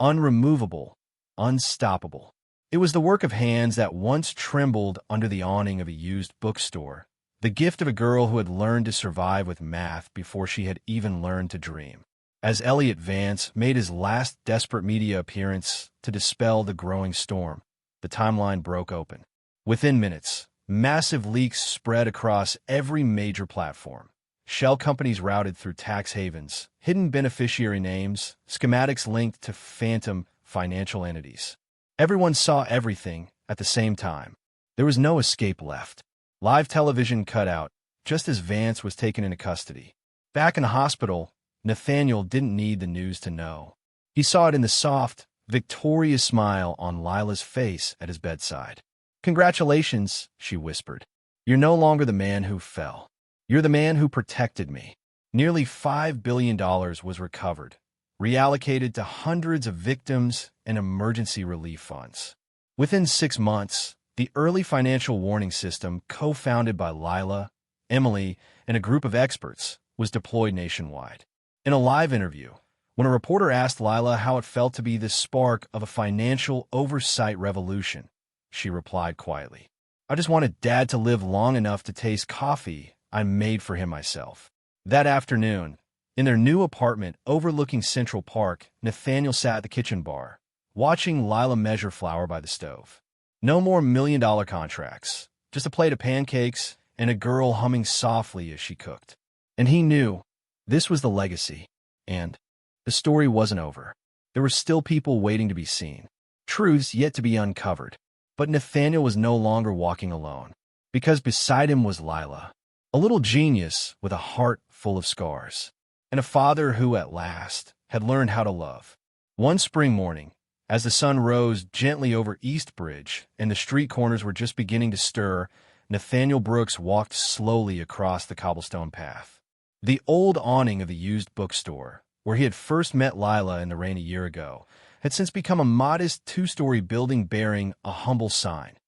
unremovable, unstoppable. It was the work of hands that once trembled under the awning of a used bookstore, the gift of a girl who had learned to survive with math before she had even learned to dream. As Elliot Vance made his last desperate media appearance to dispel the growing storm, the timeline broke open. Within minutes, massive leaks spread across every major platform. Shell companies routed through tax havens, hidden beneficiary names, schematics linked to phantom financial entities. Everyone saw everything at the same time. There was no escape left. Live television cut out, just as Vance was taken into custody. Back in the hospital, Nathaniel didn't need the news to know. He saw it in the soft, victorious smile on Lila's face at his bedside. "Congratulations," she whispered. "You're no longer the man who fell. You're the man who protected me." Nearly $5 billion was recovered, reallocated to hundreds of victims and emergency relief funds. Within 6 months, the early financial warning system, co-founded by Lila, Emily, and a group of experts, was deployed nationwide. In a live interview, when a reporter asked Lila how it felt to be the spark of a financial oversight revolution, she replied quietly, "I just wanted Dad to live long enough to taste coffee I made for him myself." That afternoon, in their new apartment overlooking Central Park, Nathaniel sat at the kitchen bar, watching Lila measure flour by the stove. No more million-dollar contracts, just a plate of pancakes and a girl humming softly as she cooked. And he knew this was the legacy. And the story wasn't over. There were still people waiting to be seen, truths yet to be uncovered. But Nathaniel was no longer walking alone, because beside him was Lila, a little genius with a heart full of scars, and a father who, at last, had learned how to love. One spring morning, as the sun rose gently over East Bridge and the street corners were just beginning to stir, Nathaniel Brooks walked slowly across the cobblestone path. The old awning of the used bookstore, where he had first met Lila in the rain a year ago, had since become a modest 2-story building bearing a humble sign,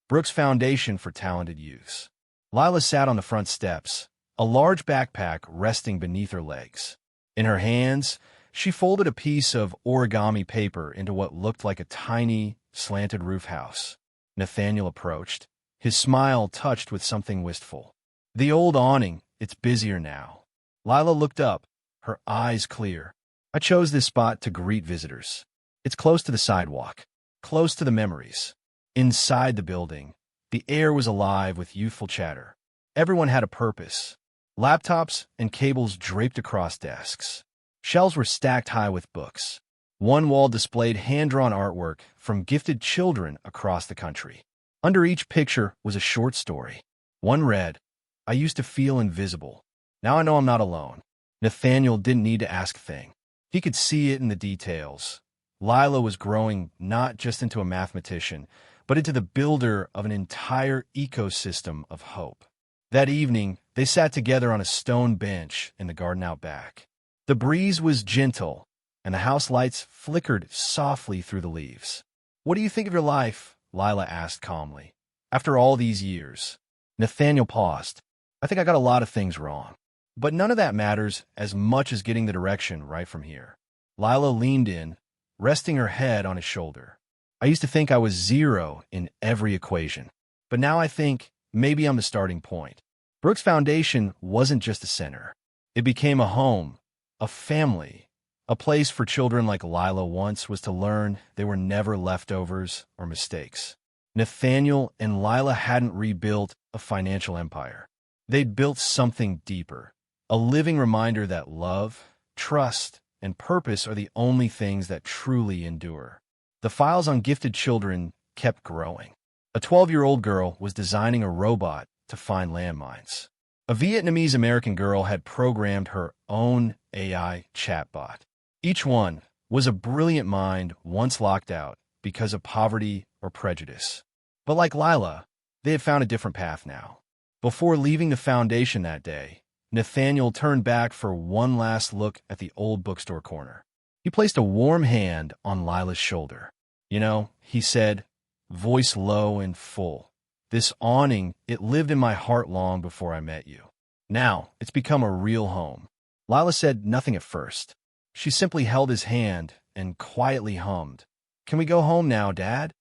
Brooks Foundation for Talented Youths. Lila sat on the front steps, a large backpack resting beneath her legs. In her hands, she folded a piece of origami paper into what looked like a tiny, slanted roof house. Nathaniel approached, his smile touched with something wistful. "The old awning, it's busier now." Lila looked up, her eyes clear. "I chose this spot to greet visitors. It's close to the sidewalk, close to the memories." Inside the building, the air was alive with youthful chatter. Everyone had a purpose. Laptops and cables draped across desks. Shelves were stacked high with books. One wall displayed hand-drawn artwork from gifted children across the country. Under each picture was a short story. One read, "I used to feel invisible. Now I know I'm not alone." Nathaniel didn't need to ask a thing. He could see it in the details. Lila was growing not just into a mathematician, but into the builder of an entire ecosystem of hope. That evening, they sat together on a stone bench in the garden out back. The breeze was gentle, and the house lights flickered softly through the leaves. "What do you think of your life?" Lila asked calmly. "After all these years." Nathaniel paused. "I think I got a lot of things wrong. But none of that matters as much as getting the direction right from here." Lila leaned in, resting her head on his shoulder. "I used to think I was zero in every equation, but now I think maybe I'm the starting point." Brooks Foundation wasn't just a center. It became a home, a family, a place for children like Lila once was to learn they were never leftovers or mistakes. Nathaniel and Lila hadn't rebuilt a financial empire. They'd built something deeper, a living reminder that love, trust, and purpose are the only things that truly endure. The files on gifted children kept growing. A 12-year-old girl was designing a robot to find landmines. A Vietnamese-American girl had programmed her own AI chatbot. Each one was a brilliant mind once locked out because of poverty or prejudice. But like Lila, they had found a different path now. Before leaving the foundation that day, Nathaniel turned back for one last look at the old bookstore corner. He placed a warm hand on Lila's shoulder. "You know," he said, voice low and full, "this awning, it lived in my heart long before I met you. Now, it's become a real home." Lila said nothing at first. She simply held his hand and quietly hummed, "Can we go home now, Dad?"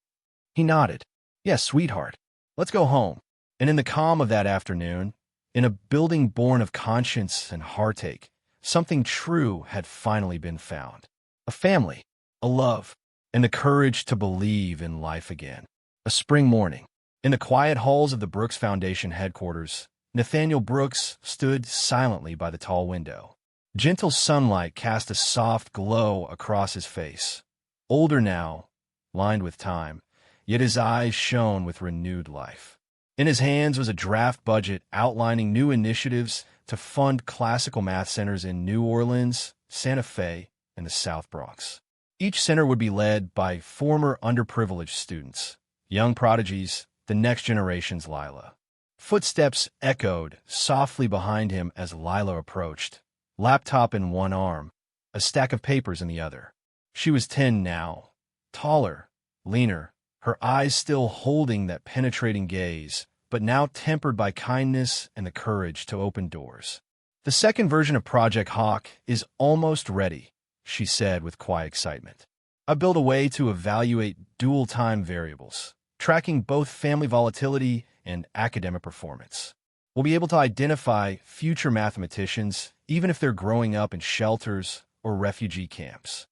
He nodded. "Yes, sweetheart. Let's go home." And in the calm of that afternoon, in a building born of conscience and heartache, something true had finally been found. A family, a love, and the courage to believe in life again. A spring morning, In the quiet halls of the Brooks Foundation headquarters, Nathaniel Brooks stood silently by the tall window. Gentle sunlight cast a soft glow across his face. Older now, lined with time, yet his eyes shone with renewed life. In his hands was a draft budget outlining new initiatives to fund classical math centers in New Orleans, Santa Fe, and the South Bronx. Each center would be led by former underprivileged students, young prodigies, the next generation's Lila. Footsteps echoed softly behind him as Lila approached, laptop in one arm, a stack of papers in the other. She was 10 now, taller, leaner, her eyes still holding that penetrating gaze, but now tempered by kindness and the courage to open doors. "The second version of Project Hawk is almost ready," she said with quiet excitement. "I built a way to evaluate dual time variables, tracking both family volatility and academic performance. We'll be able to identify future mathematicians, even if they're growing up in shelters or refugee camps."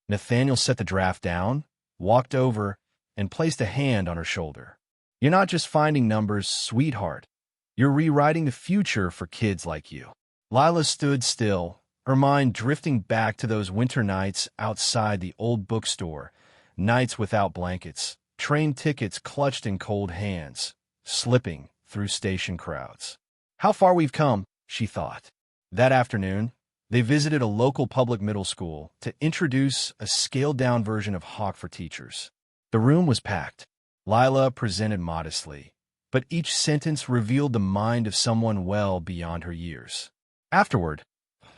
Nathaniel set the draft down, walked over, and placed a hand on her shoulder. "You're not just finding numbers, sweetheart. You're rewriting the future for kids like you." Lila stood still, her mind drifting back to those winter nights outside the old bookstore, nights without blankets, train tickets clutched in cold hands, slipping through station crowds. How far we've come, she thought. That afternoon, they visited a local public middle school to introduce a scaled-down version of Hawk for teachers. The room was packed. Lila presented modestly, but each sentence revealed the mind of someone well beyond her years. Afterward,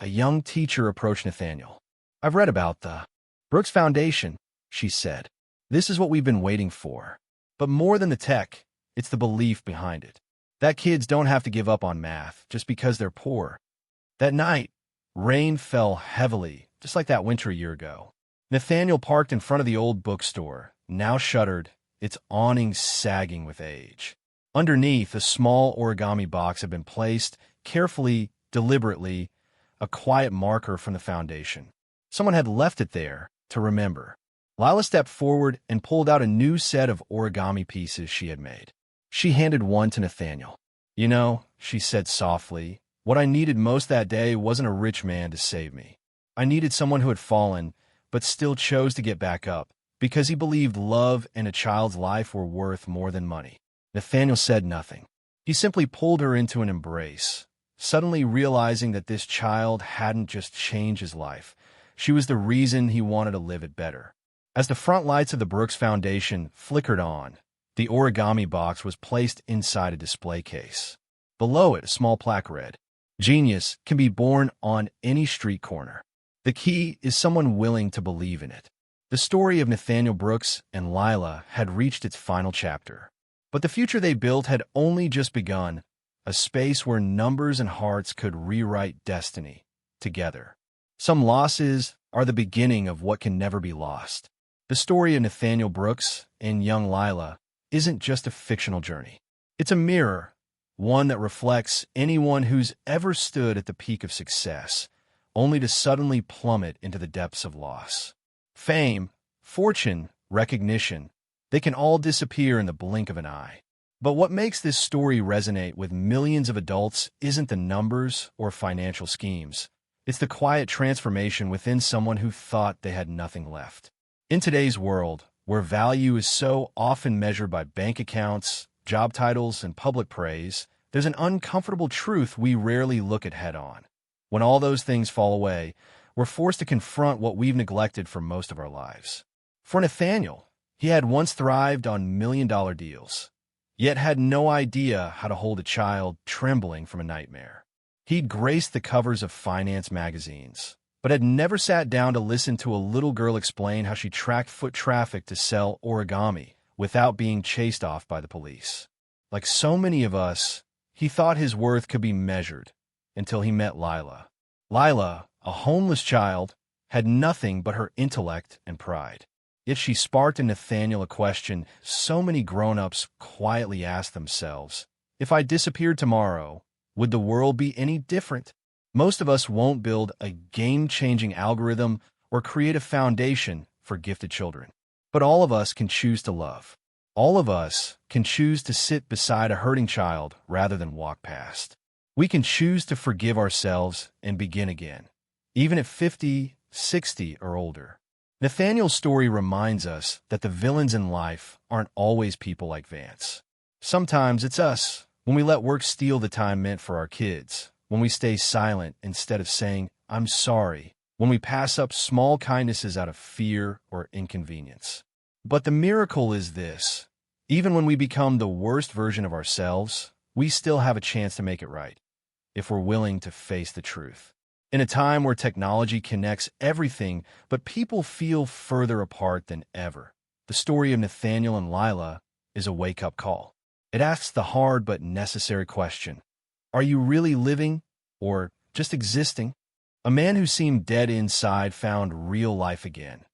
a young teacher approached Nathaniel. "I've read about the Brooks Foundation," she said. "This is what we've been waiting for. But more than the tech, it's the belief behind it. That kids don't have to give up on math just because they're poor." That night, rain fell heavily, just like that winter a year ago. Nathaniel parked in front of the old bookstore, now shuttered, its awning sagging with age. Underneath, a small origami box had been placed, carefully, deliberately, a quiet marker from the foundation. Someone had left it there to remember. Lila stepped forward and pulled out a new set of origami pieces she had made. She handed one to Nathaniel. "You know," she said softly, "what I needed most that day wasn't a rich man to save me. I needed someone who had fallen, but still chose to get back up, because he believed love and a child's life were worth more than money." Nathaniel said nothing. He simply pulled her into an embrace, suddenly realizing that this child hadn't just changed his life. She was the reason he wanted to live it better. As the front lights of the Brooks Foundation flickered on, the origami box was placed inside a display case. Below it, a small plaque read, "Genius can be born on any street corner. The key is someone willing to believe in it." The story of Nathaniel Brooks and Lila had reached its final chapter. But the future they built had only just begun, a space where numbers and hearts could rewrite destiny together. Some losses are the beginning of what can never be lost. The story of Nathaniel Brooks and young Lila isn't just a fictional journey. It's a mirror, one that reflects anyone who's ever stood at the peak of success, only to suddenly plummet into the depths of loss. Fame, fortune, recognition, they can all disappear in the blink of an eye. But what makes this story resonate with millions of adults isn't the numbers or financial schemes. It's the quiet transformation within someone who thought they had nothing left. In today's world, where value is so often measured by bank accounts, job titles, and public praise, there's an uncomfortable truth we rarely look at head-on. When all those things fall away, we're forced to confront what we've neglected for most of our lives. For Nathaniel, he had once thrived on million-dollar deals, yet had no idea how to hold a child trembling from a nightmare. He'd graced the covers of finance magazines, but had never sat down to listen to a little girl explain how she tracked foot traffic to sell origami without being chased off by the police. Like so many of us, he thought his worth could be measured until he met Lila. Lila, a homeless child, had nothing but her intellect and pride. Yet she sparked in Nathaniel a question so many grown-ups quietly ask themselves. If I disappeared tomorrow, would the world be any different? Most of us won't build a game-changing algorithm or create a foundation for gifted children. But all of us can choose to love. All of us can choose to sit beside a hurting child rather than walk past. We can choose to forgive ourselves and begin again, even at 50, 60, or older. Nathaniel's story reminds us that the villains in life aren't always people like Vance. Sometimes it's us, when we let work steal the time meant for our kids, when we stay silent instead of saying, "I'm sorry," when we pass up small kindnesses out of fear or inconvenience. But the miracle is this: even when we become the worst version of ourselves, we still have a chance to make it right, if we're willing to face the truth. In a time where technology connects everything, but people feel further apart than ever, the story of Nathaniel and Lila is a wake-up call. It asks the hard but necessary question: are you really living, or just existing? A man who seemed dead inside found real life again,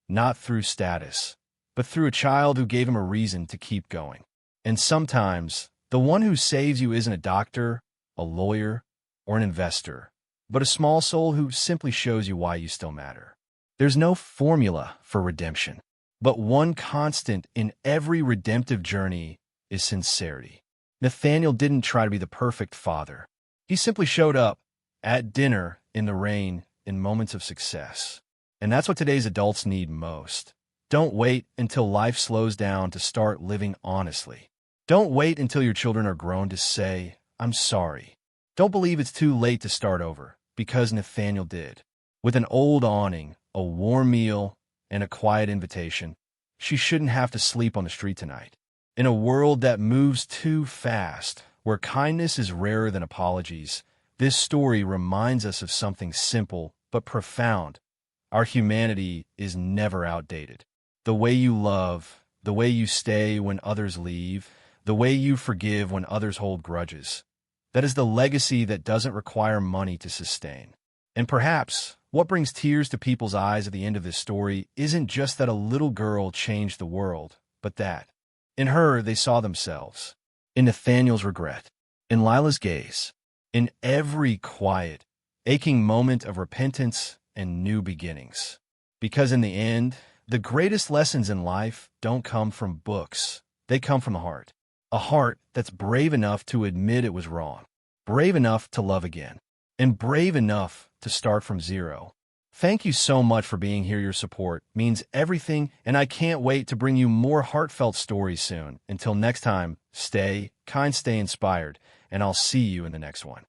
not through status, but through a child who gave him a reason to keep going. And sometimes, the one who saves you isn't a doctor, a lawyer, or an investor, but a small soul who simply shows you why you still matter. There's no formula for redemption, but one constant in every redemptive journey is sincerity. Nathaniel didn't try to be the perfect father. He simply showed up at dinner, in the rain, in moments of success. And that's what today's adults need most. Don't wait until life slows down to start living honestly. Don't wait until your children are grown to say, "I'm sorry." Don't believe it's too late to start over, because Nathaniel did. With an old awning, a warm meal, and a quiet invitation, she shouldn't have to sleep on the street tonight. In a world that moves too fast, where kindness is rarer than apologies, this story reminds us of something simple but profound. Our humanity is never outdated. The way you love, the way you stay when others leave, the way you forgive when others hold grudges, that is the legacy that doesn't require money to sustain. And perhaps what brings tears to people's eyes at the end of this story isn't just that a little girl changed the world, but that, in her, they saw themselves. In Nathaniel's regret, in Lila's gaze, in every quiet, aching moment of repentance and new beginnings. Because in the end, the greatest lessons in life don't come from books. They come from the heart. A heart that's brave enough to admit it was wrong, brave enough to love again, and brave enough to start from zero. Thank you so much for being here. Your support means everything, and I can't wait to bring you more heartfelt stories soon. Until next time, stay kind, stay inspired, and I'll see you in the next one.